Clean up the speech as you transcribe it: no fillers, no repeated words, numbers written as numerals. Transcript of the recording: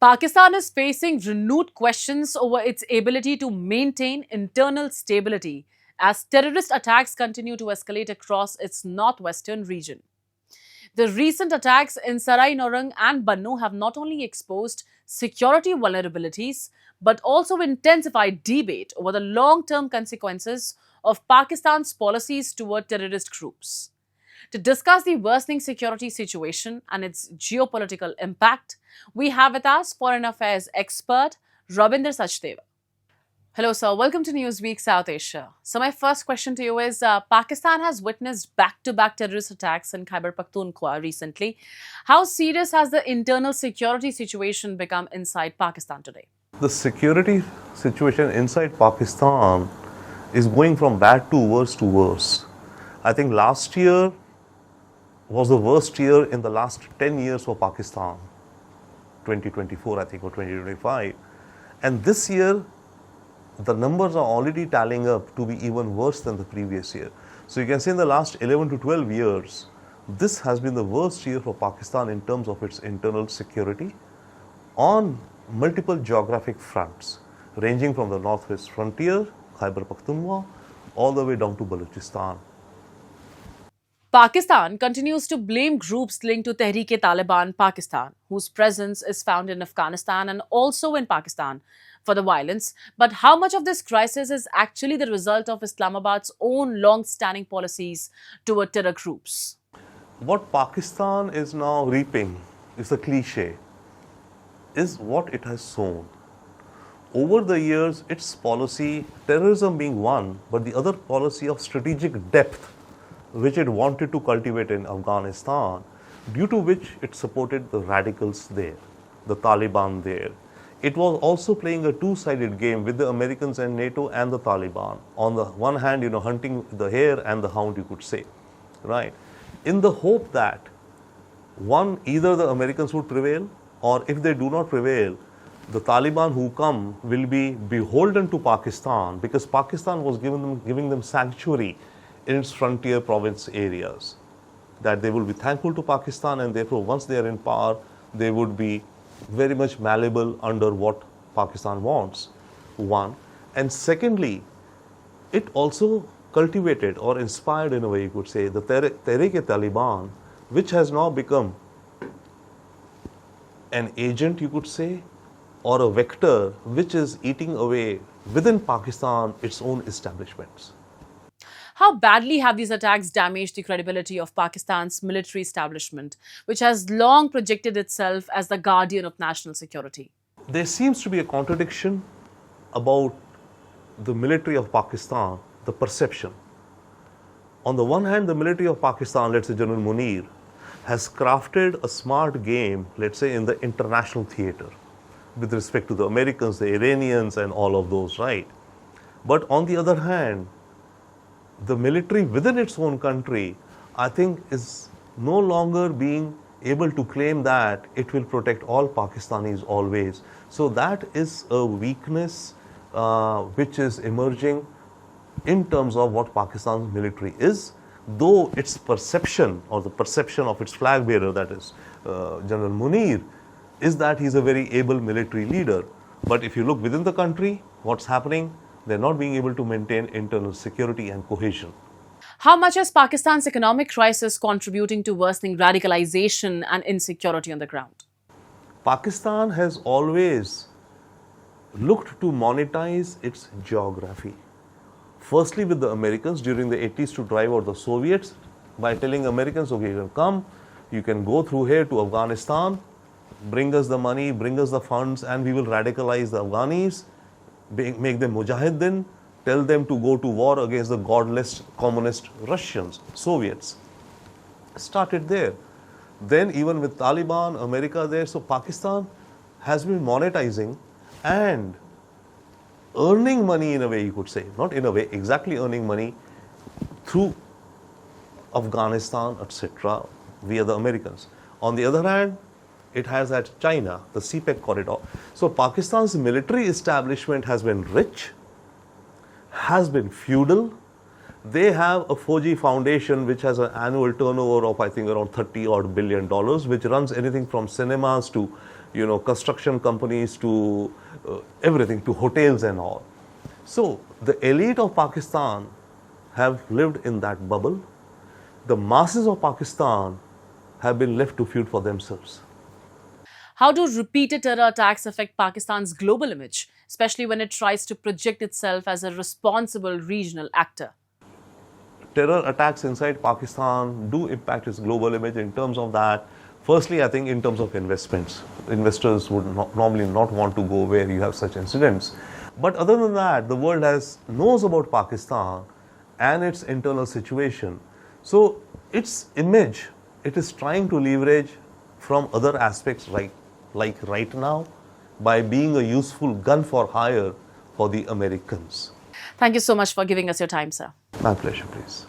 Pakistan is facing renewed questions over its ability to maintain internal stability as terrorist attacks continue to escalate across its northwestern region. The recent attacks in Sarai Naurang and Bannu have not only exposed security vulnerabilities but also intensified debate over the long term consequences of Pakistan's policies toward terrorist groups. To discuss the worsening security situation and its geopolitical impact, we have with us Foreign Affairs Expert Robinder Sachdeva. Hello, sir. Welcome to Newsweek South Asia. So, my first question to you is Pakistan has witnessed back to back terrorist attacks in Khyber Pakhtunkhwa recently. How serious has the internal security situation become inside Pakistan today? The security situation inside Pakistan is going from bad to worse to worse. I think last year was the worst year in the last 10 years for Pakistan, 2024 I think or 2025. And this year, the numbers are already tallying up to be even worse than the previous year. So you can say in the last 11 to 12 years, this has been the worst year for Pakistan in terms of its internal security on multiple geographic fronts, ranging from the northwest frontier, Khyber Pakhtunkhwa, all the way down to Balochistan. Pakistan continues to blame groups linked to Tehreek-e-Taliban Pakistan, whose presence is found in Afghanistan and also in Pakistan, for the violence. But how much of this crisis is actually the result of Islamabad's own long-standing policies toward terror groups? What Pakistan is now reaping is a cliche, is what it has sown. Over the years, its policy, terrorism being one, but the other policy of strategic depth, which it wanted to cultivate in Afghanistan, due to which it supported the radicals there, the Taliban there. It was also playing a two-sided game with the Americans and NATO and the Taliban. On the one hand, hunting the hare and the hound, you could say, right? In the hope that, one, either the Americans would prevail, or if they do not prevail, the Taliban who come will be beholden to Pakistan, because Pakistan was giving them sanctuary in its frontier province areas, that they will be thankful to Pakistan, and therefore once they are in power, they would be very much malleable under what Pakistan wants, one. And secondly, it also cultivated or inspired, in a way you could say, the Tehreek-e-Taliban, which has now become an agent, you could say, or a vector which is eating away within Pakistan its own establishments. How badly have these attacks damaged the credibility of Pakistan's military establishment, which has long projected itself as the guardian of national security? There seems to be a contradiction about the military of Pakistan, the perception. On the one hand, the military of Pakistan, let's say General Munir, has crafted a smart game, let's say, in the international theater, with respect to the Americans, the Iranians, and all of those, right? But on the other hand, the military within its own country, I think, is no longer being able to claim that it will protect all Pakistanis always. So that is a weakness which is emerging in terms of what Pakistan's military is, though its perception, or the perception of its flag bearer, that is General Munir, is that he's a very able military leader. But if you look within the country, what's happening? They're not being able to maintain internal security and cohesion. How much is Pakistan's economic crisis contributing to worsening radicalization and insecurity on the ground? Pakistan has always looked to monetize its geography. Firstly, with the Americans during the 80s to drive out the Soviets by telling Americans, okay, you can come, you can go through here to Afghanistan, bring us the money, bring us the funds, and we will radicalize the Afghanis, make them mujahideen, tell them to go to war against the godless communist Russians, Soviets. Started there. Then even with Taliban, America there, so Pakistan has been monetizing and earning money, in a way you could say, not in a way, exactly earning money through Afghanistan, etc., via the Americans. On the other hand, it has at China, the CPEC corridor. So Pakistan's military establishment has been rich, has been feudal. They have a Fauji Foundation which has an annual turnover of, I think, around $30 odd billion, which runs anything from cinemas to construction companies to everything, to hotels and all. So the elite of Pakistan have lived in that bubble. The masses of Pakistan have been left to feud for themselves. How do repeated terror attacks affect Pakistan's global image, especially when it tries to project itself as a responsible regional actor? Terror attacks inside Pakistan do impact its global image in terms of that. Firstly, I think in terms of investments. Investors would normally not want to go where you have such incidents. But other than that, the world knows about Pakistan and its internal situation. So its image, it is trying to leverage from other aspects, like right now, by being a useful gun for hire for the Americans. Thank you so much for giving us your time, sir. My pleasure, please.